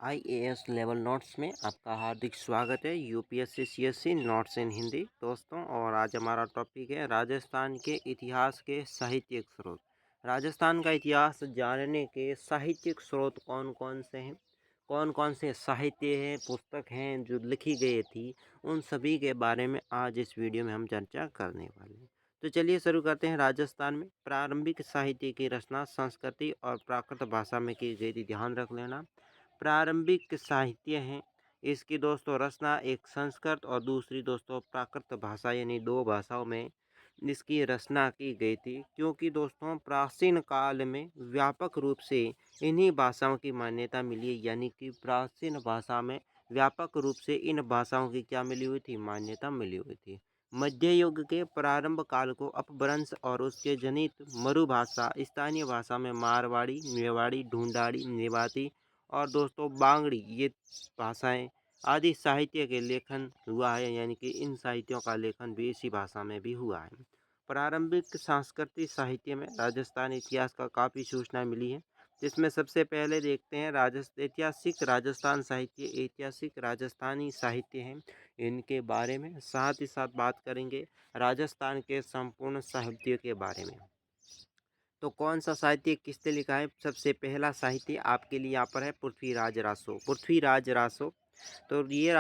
IAS level notes में आपका हार्दिक स्वागत है। यूपीएससी सीएससी नोट्स इन हिंदी दोस्तों। और आज हमारा टॉपिक है राजस्थान के इतिहास के साहित्यिक स्रोत। राजस्थान का इतिहास जानने के साहित्यिक स्रोत कौन कौन से हैं, कौन कौन से साहित्य हैं, पुस्तक हैं जो लिखी गई थी, उन सभी के बारे में आज इस वीडियो में हम चर्चा करने वाले हैं। तो चलिए शुरू करते हैं। राजस्थान में प्रारंभिक साहित्य की रचना संस्कृति और प्राकृत भाषा में की गई थी। ध्यान रख लेना, प्रारंभिक साहित्य हैं। इसकी दोस्तों रचना एक संस्कृत और दूसरी दोस्तों प्राकृत भाषा यानी दो भाषाओं में इसकी रचना की गई थी, क्योंकि दोस्तों प्राचीन काल में व्यापक रूप से इन्हीं भाषाओं की मान्यता मिली है। यानी कि प्राचीन भाषा में व्यापक रूप से इन भाषाओं की क्या मिली हुई थी, मान्यता मिली हुई थी। मध्य युग के प्रारंभ काल को अपभ्रंश और उसके जनित मरुभाषा स्थानीय भाषा में मारवाड़ी, मेवाड़ी, ढूंढाड़ी, नेवाती और दोस्तों बांगड़ी ये भाषाएं आदि साहित्य के लेखन हुआ है। यानी कि इन साहित्यों का लेखन भी इसी भाषा में भी हुआ है। प्रारंभिक सांस्कृतिक साहित्य में राजस्थान इतिहास का काफ़ी सूचना मिली है, जिसमें सबसे पहले देखते हैं ऐतिहासिक राजस्थान साहित्य। ऐतिहासिक राजस्थानी साहित्य हैं, इनके बारे में साथ ही साथ बात करेंगे राजस्थान के संपूर्ण साहित्य के बारे में। तो कौन सा साहित्य किसने लिखा है? सबसे पहला साहित्य आपके लिए यहाँ पर है पृथ्वीराज रासो। पृथ्वीराज रासो, तो ये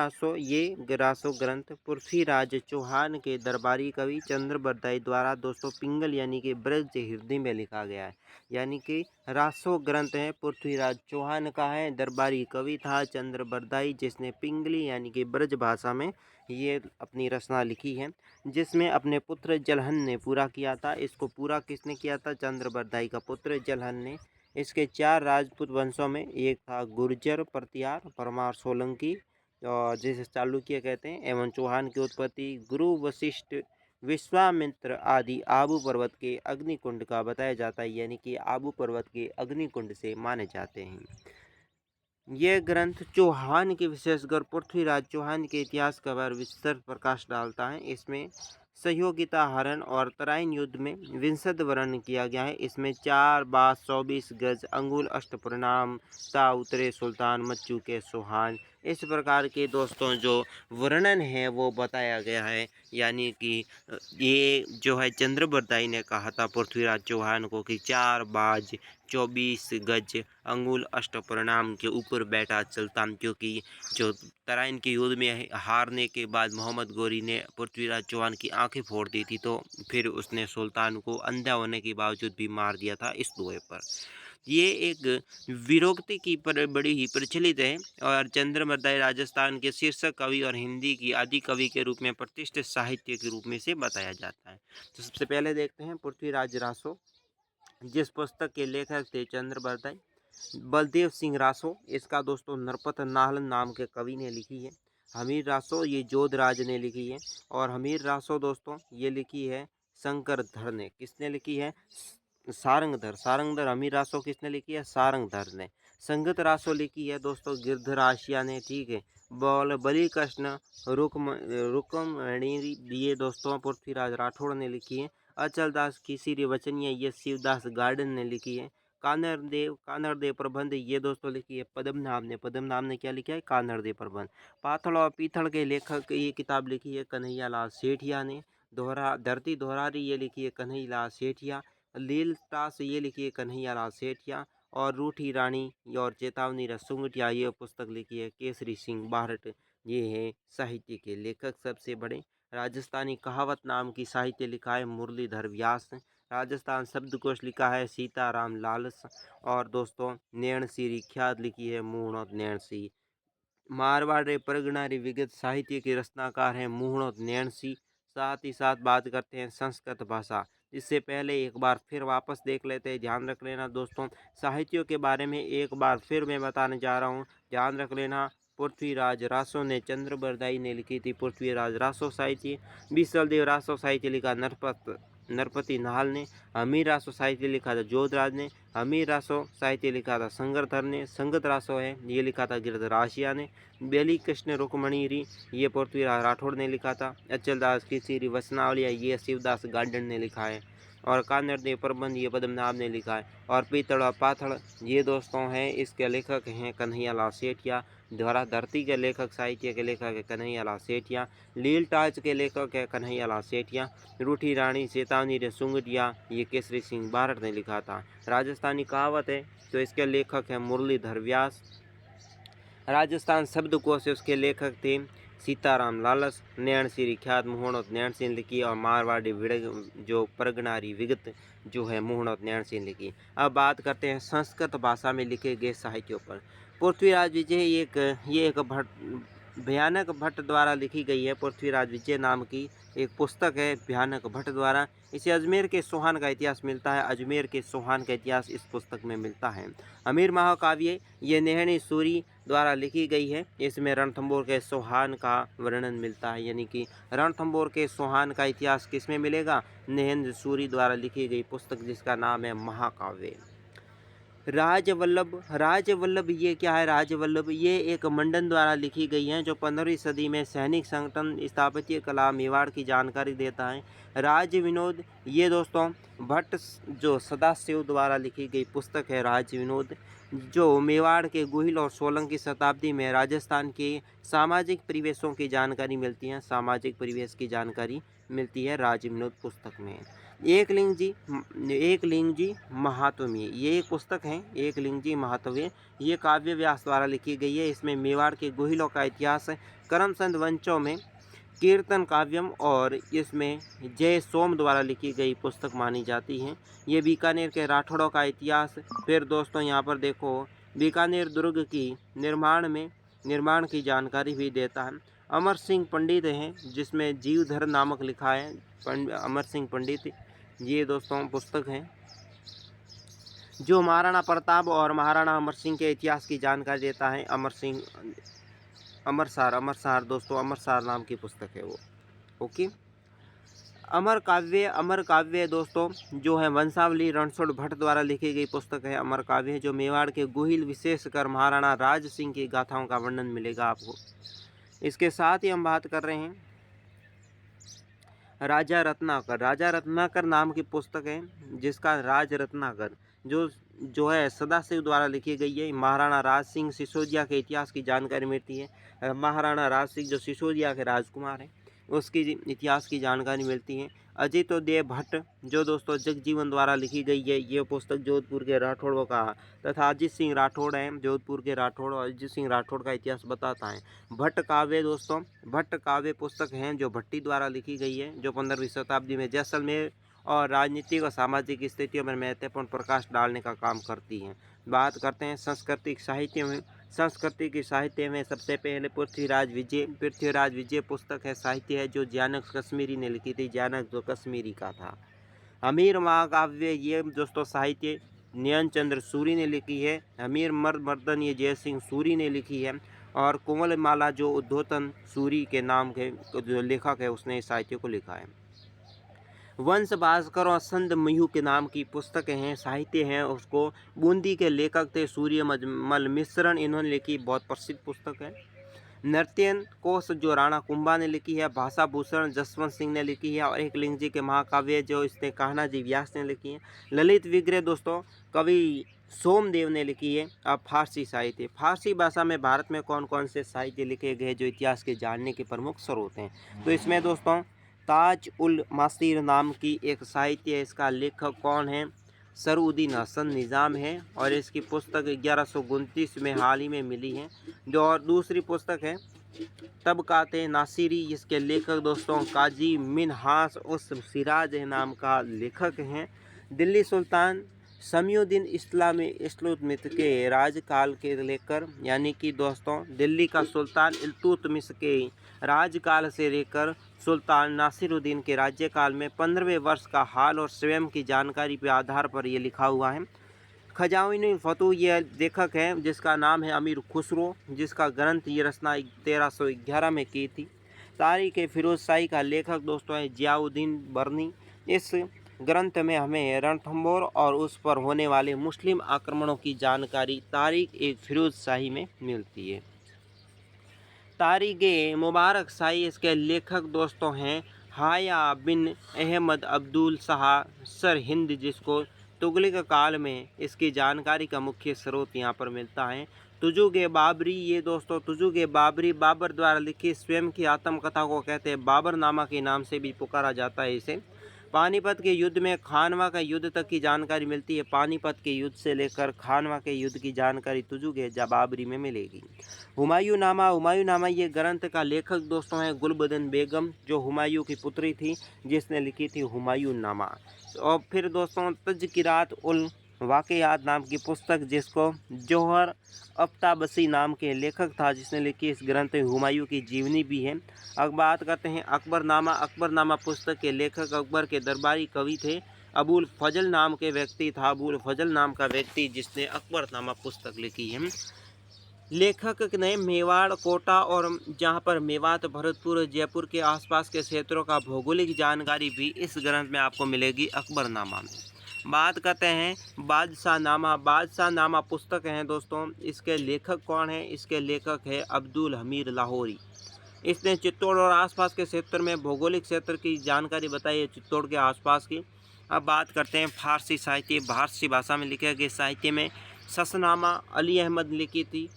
रासो ग्रंथ पृथ्वीराज चौहान के दरबारी कवि चंद्रबरदाई द्वारा दोस्तों पिंगल यानी कि ब्रज हिरदी में लिखा गया है। यानी कि रासो ग्रंथ है पृथ्वीराज चौहान का है, दरबारी कवि था चंद्रबरदाई जिसने पिंगली यानी कि ब्रज भाषा में ये अपनी रचना लिखी है, जिसमें अपने पुत्र जलहन ने पूरा किया था। इसको पूरा किसने किया था? चंद्रबरदाई का पुत्र जलहन ने। इसके चार राजपूत वंशों में एक था गुर्जर, प्रतिहार, परमार, सोलंकी और जिसे चालुक्य कहते हैं, एवं चौहान की उत्पत्ति गुरु वशिष्ठ, विश्वामित्र आदि आबू पर्वत के अग्निकुंड का बताया जाता है। यानी कि आबू पर्वत के अग्निकुंड से माने जाते हैं। ये ग्रंथ चौहान के विशेषकर पृथ्वीराज चौहान के इतिहास का पर विस्तार प्रकाश डालता है। इसमें सहयोगिता हरण और तराइन युद्ध में विंशद वर्णन किया गया है। इसमें 4 बास 24 गज अंगुल अष्टप्रणाम ता उतरे सुल्तान मच्चू के सुहान, इस प्रकार के दोस्तों जो वर्णन है वो बताया गया है। यानी कि ये जो है चंद्रबरदाई ने कहा था पृथ्वीराज चौहान को कि 4 बाज 24 गज अंगुल अष्टप्रणाम के ऊपर बैठा सुल्तान, क्योंकि जो तराइन के युद्ध में हारने के बाद मोहम्मद गोरी ने पृथ्वीराज चौहान की आंखें फोड़ दी थी, तो फिर उसने सुल्तान को अंधा होने के बावजूद भी मार दिया था इस दोहे पर। ये एक वीरोक्ति की बड़ी ही प्रचलित है और चंद्रबरदाई राजस्थान के शीर्षक कवि और हिंदी की आदि कवि के रूप में प्रतिष्ठित साहित्य के रूप में से बताया जाता है। तो सबसे पहले देखते हैं पृथ्वीराज रासो, जिस पुस्तक के लेखक थे चंद्रबरदाई बलदेव सिंह रासो। इसका दोस्तों नरपत नाहल नाम के कवि ने लिखी है। हमीर रासो ये जोधराज ने लिखी है। और हमीर रासो दोस्तों ये लिखी है शंकरधर ने। किसने लिखी है? सारंगधर। सारंगधर हमीर रासो किसने लिखी है? सारंगधर ने। संगत रासो लिखी है दोस्तों गिरधराशिया ने। ठीक है। बली कृष्ण रुकमणी ये दोस्तों पृथ्वीराज राठौड़ ने लिखी है। अचल दास खीसीरी वचनिया ये शिवदास गार्डन ने लिखी है। कानरदेव प्रबंध ये दोस्तों लिखी है पद्मनाभ ने। पद्मनाभ ने क्या लिखा है? कानरदेव प्रबंध। पाथड़ और पीथड़ के लेखक ये किताब लिखी है कन्हैयालाल सेठिया ने। धरती दोहरारी ये लिखी है कन्हैयालाल सेठिया। लीलतास ये लिखी है कन्हैयालाल सेठिया। और रूठी रानी और चेतावनी रसुंगटिया ये पुस्तक लिखी है केसरी सिंह बारट। ये है साहित्य के लेखक सबसे बड़े। राजस्थानी कहावत नाम की साहित्य लिखा है मुरलीधर व्यास। राजस्थान शब्दकोश लिखा है सीताराम लालस। और दोस्तों नैणसी ख्यात लिखी है मुहणोत नैणसी। मारवाड़ी परगनारी विगत साहित्य के रचनाकार हैं मुहणोत नैणसी। साथ ही साथ बात करते हैं संस्कृत भाषा। इससे पहले एक बार फिर वापस देख लेते हैं, ध्यान रख लेना दोस्तों साहित्यों के बारे में एक बार फिर मैं बताने जा रहा हूँ, ध्यान रख लेना। पृथ्वीराज रासो ने चंद्रबरदाई ने लिखी थी पृथ्वीराज रासो साहित्य। बिसलदेव रासो साहित्य लिखा नरपति नाहल ने। हमीर रासो साहित्य लिखा था जोधराज ने। हमीर रासो साहित्य लिखा था संगरधर ने। संगत रासो है ये लिखा था गिरधराशिया ने। बेली कृष्ण रुकमणीरी ये पृथ्वीराज राठौड़ ने लिखा था। अचल दास की सीरी वचनावलिया ये शिवदास गार्डन ने लिखा है। और कानड़ प्रबंध ये पद्मनाभ ने लिखा है। और पीतड़ और पाथड़ ये दोस्तों हैं, इसके लेखक हैं कन्हैयालाल सेठिया। धरा धरती के लेखक साहित्य के लेखक है कन्हैयालाल सेठिया। लील टाच के लेखक है कन्हैयालाल सेठिया। रूठी रानी चेतावनी रे सुंगटिया ये केसरी सिंह बारड़ ने लिखा था। राजस्थानी कहावत है तो इसके लेखक है मुरलीधर व्यास। राजस्थान शब्दकोश उसके लेखक थे सीताराम लालस। नैण श्री ख्यात मुहूर्त नैण सिंह लिखी। और मारवाड़ी विड़ग जो परगनारी विगत जो है मुहूर्त नैण सिंह लिखी। अब बात करते हैं संस्कृत भाषा में लिखे गए साहित्यों पर। पृथ्वीराज विजय ये एक भयानक भट्ट द्वारा लिखी गई है। पृथ्वीराज विजय नाम की एक पुस्तक है भयानक भट्ट द्वारा। इसे अजमेर के सोहान का इतिहास मिलता है। अजमेर के सोहान का इतिहास इस पुस्तक में मिलता है। अमीर महाकाव्य ये नेहणी सूरी द्वारा लिखी गई है। इसमें रणथंभौर के सोहान का वर्णन मिलता है, यानी कि रणथंभौर के सोहान का इतिहास किसमें मिलेगा? नेहेंद्र सूरी द्वारा लिखी गई पुस्तक जिसका नाम है महाकाव्य। राजवल्लभ ये क्या है? राजवल्लभ ये एक मंडन द्वारा लिखी गई है जो 15वीं सदी में सैनिक संगठन स्थापत्य कला मेवाड़ की जानकारी देता है। राज विनोद ये दोस्तों भट्ट जो सदाशिव द्वारा लिखी गई पुस्तक है राज विनोद, जो मेवाड़ के गुहिल और 16वीं शताब्दी में राजस्थान के सामाजिक परिवेशों की जानकारी मिलती है। सामाजिक परिवेश की जानकारी मिलती है राज विनोद पुस्तक में। एकलिंग जी महात्म्य ये एक पुस्तक है। एकलिंग जी महात्म्य ये काव्य व्यास द्वारा लिखी गई है। इसमें मेवाड़ के गुहिलों का इतिहास करमचंद वंशों में कीर्तन काव्यम और इसमें जय सोम द्वारा लिखी गई पुस्तक मानी जाती है। ये बीकानेर के राठौड़ों का इतिहास। फिर दोस्तों यहाँ पर देखो बीकानेर दुर्ग की निर्माण की जानकारी भी देता है। अमर सिंह पंडित हैं जिसमें जीवधर नामक लिखा है। अमर सिंह पंडित ये दोस्तों पुस्तक है जो महाराणा प्रताप और महाराणा अमर सिंह के इतिहास की जानकारी देता है। अमरसार दोस्तों अमरसार नाम की पुस्तक है वो। ओके। अमर काव्य दोस्तों जो है वंशावली रणछोड़ भट्ट द्वारा लिखी गई पुस्तक है। अमर काव्य जो मेवाड़ के गुहिल विशेषकर महाराणा राज सिंह की गाथाओं का वर्णन मिलेगा आपको। इसके साथ ही हम बात कर रहे हैं राजा रत्नाकर नाम की पुस्तक है जिसका राज रत्नाकर जो है सदाशिव द्वारा लिखी गई है। महाराणा राज सिंह सिसोदिया के इतिहास की जानकारी मिलती है। महाराणा राज सिंह जो सिसोदिया के राजकुमार हैं उसकी इतिहास की जानकारी मिलती है। अजितोदय भट्ट जो दोस्तों जगजीवन द्वारा लिखी गई है। ये पुस्तक जोधपुर के राठौड़ों का तथा अजित सिंह राठौड़ हैं जोधपुर के राठौड़ और अजित सिंह राठौड़ का इतिहास बताता है। भट्ट काव्य दोस्तों भट्ट काव्य पुस्तक हैं जो भट्टी द्वारा लिखी गई है जो 15वीं शताब्दी में जैसलमेर और राजनीतिक और सामाजिक स्थितियों में महत्वपूर्ण प्रकाश डालने का काम करती हैं। बात करते हैं सांस्कृतिक साहित्य में। सांस्कृतिक साहित्य में सबसे पहले पृथ्वीराज विजय पुस्तक है साहित्य है जो जयानक कश्मीरी ने लिखी थी। जयानक जो कश्मीरी का था। अमीर महाकाव्य ये दोस्तों साहित्य नयनचंद्र सूरी ने लिखी है। अमीर मर्दन ये जय सिंह सूरी ने लिखी है। और कोमलमाला जो उद्धोतन सूरी के नाम के जो लेखक है उसने इस साहित्य को लिखा है। वंश भास्कर और संद मयू के नाम की पुस्तकें हैं साहित्य हैं उसको बूंदी के लेखक थे सूर्यमल मिश्रण इन्होंने लिखी बहुत प्रसिद्ध पुस्तक है। नर्तन कोश जो राणा कुंभा ने लिखी है। भाषा भूषण जसवंत सिंह ने लिखी है। और एकलिंग जी के महाकाव्य जो इसने कान्हा जी व्यास ने लिखी है। ललित विग्रह दोस्तों कवि सोमदेव ने लिखी है। अब फारसी साहित्य फारसी भाषा में भारत में कौन कौन से साहित्य लिखे गए जो इतिहास के जानने के प्रमुख स्रोत हैं तो इसमें दोस्तों ताज उल मासीर नाम की एक साहित्य है। इसका लेखक कौन है? सरूद्दीन हसन निज़ाम है और इसकी पुस्तक 1129 में हाल ही में मिली है। जो और दूसरी पुस्तक है तबकाते नासिरी इसके लेखक दोस्तों काजी मिनहास उस सिराज नाम का लेखक हैं। दिल्ली सुल्तान शमीउद्दीन इस्लामित के राजकाल के लेकर यानी कि दोस्तों दिल्ली का सुल्तान इल्तुतमिश के राजकाल से लेकर सुल्तान नासिरुद्दीन के राज्यकाल में 15वें वर्ष का हाल और स्वयं की जानकारी के आधार पर ये लिखा हुआ है। खजाउनी फतू ये लेखक है जिसका नाम है अमीर खुसरो जिसका ग्रंथ ये रचना 1311 में की थी। तारीख फिरोज शाही का लेखक दोस्तों है जियाउद्दीन बर्नी। इस ग्रंथ में हमें रणथंभौर और उस पर होने वाले मुस्लिम आक्रमणों की जानकारी तारीख फिरोज शाही में मिलती है। तारीख मुबारक शाही इसके लेखक दोस्तों हैं हाया बिन अहमद अब्दुल शाह सरहिंद, जिसको तुगलक काल में इसकी जानकारी का मुख्य स्रोत यहाँ पर मिलता है। तुजुक बाबरी, ये दोस्तों तुजुक बाबरी बाबर द्वारा लिखी स्वयं की आत्मकथा को कहते हैं बाबरनामा के नाम से भी पुकारा जाता है इसे। पानीपत के युद्ध में खानवा का युद्ध तक की जानकारी मिलती है। पानीपत के युद्ध से लेकर खानवा के युद्ध की जानकारी तुजुक बाबरी में मिलेगी। हुमायूंनामा, हुमायूंनामा ये ग्रंथ का लेखक दोस्तों है गुलबदन बेगम, जो हुमायूं की पुत्री थी, जिसने लिखी थी हुमायूंनामा। और फिर दोस्तों तज़किरात उल वाक़ियात नाम की पुस्तक, जिसको जौहर अफ्ताबसी नाम के लेखक था जिसने लिखी, इस ग्रंथ में हुमायूं की जीवनी भी है। अब बात करते हैं अकबरनामा। अकबरनामा पुस्तक के लेखक अकबर के दरबारी कवि थे अबुल फजल नाम के व्यक्ति था, अबुल फजल नाम का व्यक्ति जिसने अकबरनामा पुस्तक लिखी है। लेखक ने मेवाड़, कोटा और जहाँ पर मेवात, भरतपुर, जयपुर के आसपास के क्षेत्रों का भौगोलिक जानकारी भी इस ग्रंथ में आपको मिलेगी अकबरनामा में। बात करते हैं बादशाहनामा। बादशाहनामा पुस्तक है दोस्तों, इसके लेखक कौन है? इसके लेखक है अब्दुल हमीद लाहौरी। इसने चित्तौड़ और आसपास के क्षेत्र में भौगोलिक क्षेत्र की जानकारी बताई है, चित्तौड़ के आसपास की। अब बात करते हैं फारसी साहित्य। फारसी भाषा में लिखे गए साहित्य में शसनामा अली अहमद लिखी थी,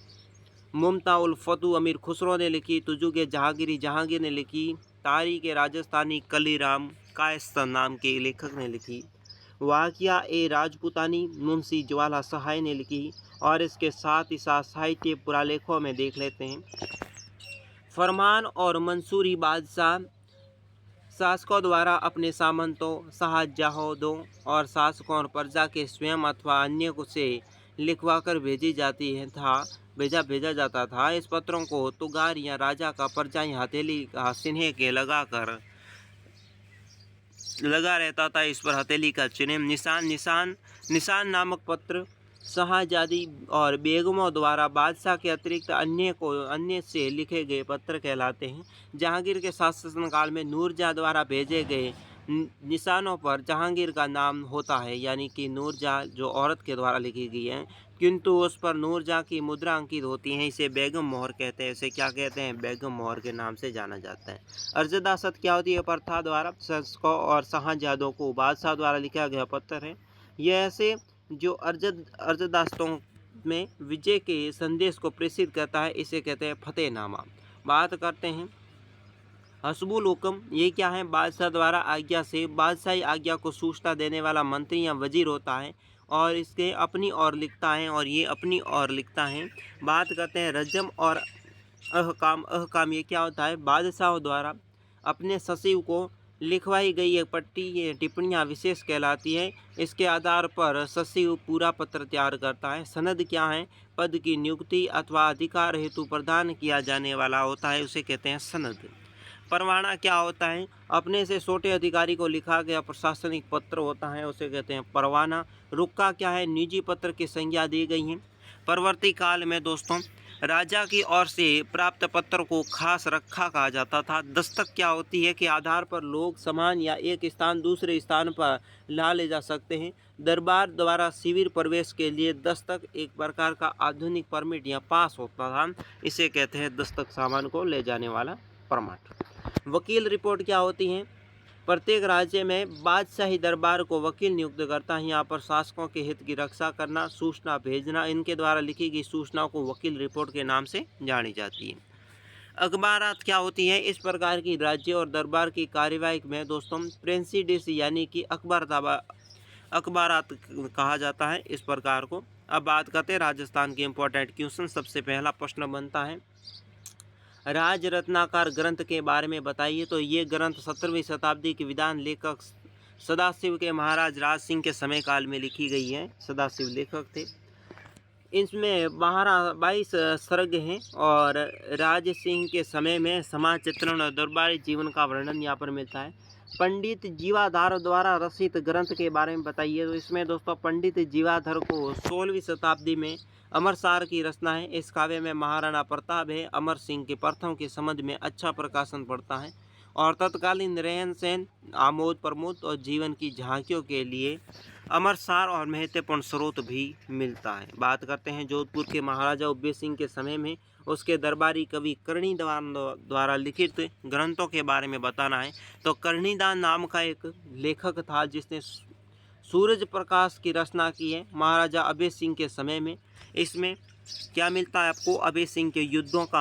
मुमता उल फतू अमीर खुसरो ने लिखी, तुजुक जहांगीरी जहांगीर ने लिखी, तारीख राजस्थानी कलीराम कायस्थ नाम के लेखक ने लिखी, वाक़िया ए राजपूतानी मुंशी ज्वाला सहाय ने लिखी। और इसके साथ ही साथ साहित्य पुरालेखों में देख लेते हैं। फरमान और मंसूरी बादशाह शासकों द्वारा अपने सामंतों, शाहजहादों और शासकों और प्रजा के स्वयं अथवा अन्य को से लिखवाकर भेजा जाता था। इस पत्रों को तुगार या राजा का परजाई हथेली का चिन्ह के लगा रहता था। इस पर हथेली का चिन्ह निशान नामक पत्र शाहजादी और बेगमों द्वारा बादशाह के अतिरिक्त अन्य से लिखे गए पत्र कहलाते हैं। जहांगीर के शासनकाल में नूरजहाँ द्वारा भेजे गए निशानों पर जहांगीर का नाम होता है, यानी कि नूरजहाँ जो औरत के द्वारा लिखी गई है, किंतु उस पर नूरजहाँ की मुद्रा अंकित होती है। इसे बेगम मोहर कहते हैं। इसे क्या कहते हैं? बेगम मोहर के नाम से जाना जाता है। अर्जदासत क्या होती है? प्रथा द्वारा शासकों और शाहजादों को बादशाह द्वारा लिखा गया पत्र है। यह ऐसे जो अर्जदास्तों में विजय के संदेश को प्रेषित करता है, इसे कहते हैं फतेहनामा। बात करते हैं हस्बुल हुक्म। ये क्या है? बादशाह द्वारा आज्ञा से बादशाही आज्ञा को सूचना देने वाला मंत्री या वजीर होता है और इसके अपनी ओर लिखता है, और ये अपनी ओर लिखता है। बात करते हैं रजम और अहकाम। अहकाम ये क्या होता है? बादशाह द्वारा अपने सचिव को लिखवाई गई एक पट्टी, ये टिप्पणियाँ विशेष कहलाती है। इसके आधार पर सचिव पूरा पत्र तैयार करता है। सनद क्या है? पद की नियुक्ति अथवा अधिकार हेतु प्रदान किया जाने वाला होता है, उसे कहते हैं सनद। परवाना क्या होता है? अपने से छोटे अधिकारी को लिखा गया प्रशासनिक पत्र होता है, उसे कहते हैं परवाना। रुक्का क्या है? निजी पत्र की संज्ञा दी गई है। परवर्ती काल में दोस्तों राजा की ओर से प्राप्त पत्र को खास रखा कहा जाता था। दस्तक क्या होती है? के आधार पर लोग सामान या एक स्थान दूसरे स्थान पर ला ले जा सकते हैं। दरबार द्वारा शिविर प्रवेश के लिए दस्तक एक प्रकार का आधुनिक परमिट या पास होता था, इसे कहते हैं दस्तक, सामान को ले जाने वाला परमिट। वकील रिपोर्ट क्या होती है? प्रत्येक राज्य में बादशाही दरबार को वकील नियुक्त करता है। यहाँ पर शासकों के हित की रक्षा करना, सूचना भेजना, इनके द्वारा लिखी गई सूचनाओं को वकील रिपोर्ट के नाम से जानी जाती है। अखबारात क्या होती है? इस प्रकार की राज्य और दरबार की कार्यवाही में दोस्तों प्रेसिडेंस यानी कि अखबारात कहा जाता है इस प्रकार को। अब बात करते हैं राजस्थान के इम्पोर्टेंट क्वेश्चन। सबसे पहला प्रश्न बनता है राज रत्नाकर ग्रंथ के बारे में बताइए। तो ये ग्रंथ 17वीं शताब्दी के विद्वान लेखक सदाशिव के महाराज राज सिंह के समय काल में लिखी गई है। सदाशिव लेखक थे। इसमें 22 सर्ग हैं और राज सिंह के समय में समाज चित्रण और दरबारी जीवन का वर्णन यहाँ पर मिलता है। पंडित जीवाधार द्वारा रचित ग्रंथ के बारे में बताइए। तो इसमें दोस्तों पंडित जीवाधर को 16वीं शताब्दी में अमरसार की रचना है। इस काव्य में महाराणा प्रताप है अमर सिंह के प्रथम के संबंध में अच्छा प्रकाशन पड़ता है और तत्कालीन रहन सहन, आमोद प्रमोद और जीवन की झांकियों के लिए अमरसार और महत्वपूर्ण स्रोत भी मिलता है। बात करते हैं जोधपुर के महाराजा उदय सिंह के समय में उसके दरबारी कवि कर्णीदान द्वारा लिखित ग्रंथों के बारे में बताना है तो कर्णीदान नाम का एक लेखक था जिसने सूरज प्रकाश की रचना की है महाराजा अभय सिंह के समय में। इसमें क्या मिलता है आपको, अभय सिंह के युद्धों का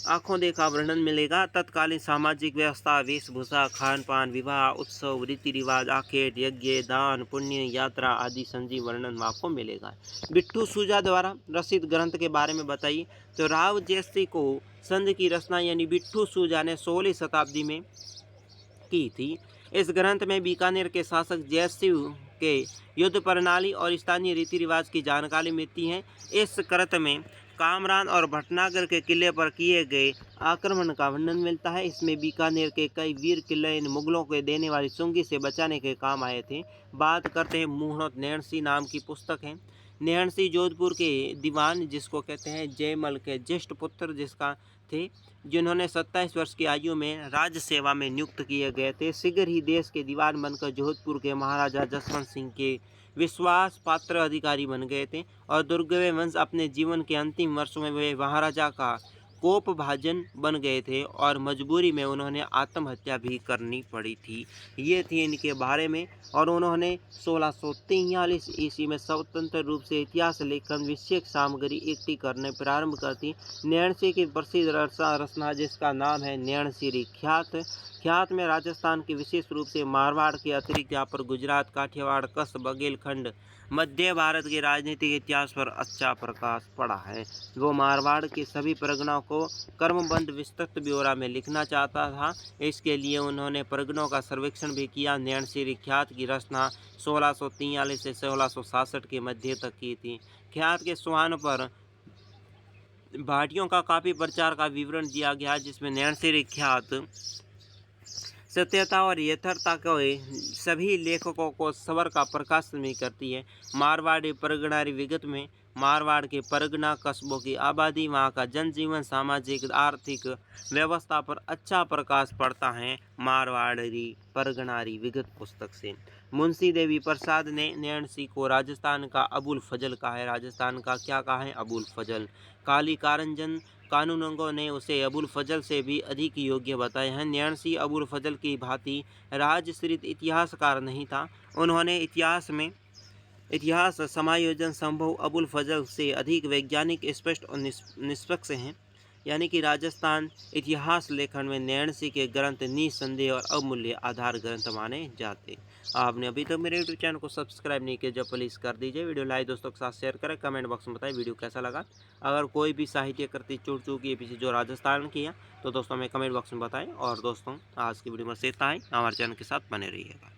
आंखों देखा वर्णन मिलेगा। तत्कालीन सामाजिक व्यवस्था, वेशभूषा, खान पान, विवाह, उत्सव, रीति रिवाज, आखेट, यज्ञ, दान, पुण्य, यात्रा आदि संजीव वर्णन आपको मिलेगा। बिट्ठू सूजा द्वारा रचित ग्रंथ के बारे में बताइए तो राव जयश्री को संध की रचना यानी बिट्ठू सूजा ने 16वीं शताब्दी में की थी। इस ग्रंथ में बीकानेर के शासक जयसिंह के युद्ध प्रणाली और स्थानीय रीति रिवाज की जानकारी मिलती है। इस कृत में कामरान और भटनागर के किले पर किए गए आक्रमण का वर्णन मिलता है। इसमें बीकानेर के कई वीर किले इन मुगलों के देने वाली चुंगी से बचाने के काम आए थे। बात करते हैं मुहूर्त नैणसी नाम की पुस्तक है। नैणसी जोधपुर के दीवान जिसको कहते हैं जयमल के ज्येष्ठ पुत्र जिसका थे, जिन्होंने 27 वर्ष की आयु में राज्य सेवा में नियुक्त किए गए थे। शीघ्र ही देश के दीवान बनकर जोधपुर के महाराजा जसवंत सिंह के विश्वास पात्र अधिकारी बन गए थे और दुर्गवे वंश अपने जीवन के अंतिम वर्षों में वे महाराजा का कोप भाजन बन गए थे और मजबूरी में उन्होंने आत्महत्या भी करनी पड़ी थी। ये थी इनके बारे में। और उन्होंने 1643 ईस्वी में स्वतंत्र रूप से इतिहास लेखन विषयक सामग्री इकट्ठी करने प्रारंभ करती। नैणसी की प्रसिद्ध रचना जिसका नाम है नैणसी ख्यात में राजस्थान के विशेष रूप से मारवाड़ के अतिरिक्त यहाँ पर गुजरात, काठियावाड़, कच्छ, बघेलखंड, मध्य भारत के राजनीतिक इतिहास पर अच्छा प्रकाश पड़ा है। वो मारवाड़ के सभी परगनों को क्रमबद्ध विस्तृत ब्यौरा में लिखना चाहता था। इसके लिए उन्होंने परगनों का सर्वेक्षण भी किया। नैणसी ख्यात की रचना 1643 से 1666 के मध्य तक की थी। ख्यात के स्वान पर भाटियों का काफ़ी प्रचार का विवरण दिया गया जिसमें नैणसी ख्यात सत्यता और यथार्थता को सभी लेखकों को सबर का प्रकाशन भी करती है। मारवाड़ी परगनारी विगत में मारवाड़ के परगना कस्बों की आबादी, वहाँ का जनजीवन, सामाजिक आर्थिक व्यवस्था पर अच्छा प्रकाश पड़ता है मारवाड़ी परगनारी विगत पुस्तक से। मुंशी देवी प्रसाद ने नैणसी को राजस्थान का अबुल फजल कहा है। राजस्थान का क्या कहा है? अबुल फजल। काली कारंजन कानूनगों ने उसे अबुल फजल से भी अधिक योग्य बताया है। नैणसी अबुल फजल की भांति राजश्रित इतिहासकार नहीं था। उन्होंने इतिहास समायोजन संभव अबुल फजल से अधिक वैज्ञानिक, स्पष्ट और निष्पक्ष हैं। यानी कि राजस्थान इतिहास लेखन में नैणसी के ग्रंथ निसंदेह और अमूल्य आधार ग्रंथ माने जाते। आपने अभी तक मेरे यूट्यूब चैनल को सब्सक्राइब नहीं किया जो प्लीज़ कर दीजिए। वीडियो लाइक दोस्तों के साथ शेयर करें, कमेंट बॉक्स में बताएं वीडियो कैसा लगा। अगर कोई भी साहित्य कृति छूट चुकी है पीछे जो राजस्थान की है तो दोस्तों हमें कमेंट बॉक्स में बताएं। और दोस्तों आज की वीडियो में इतना ही, हमारे चैनल के साथ बने रहिएगा।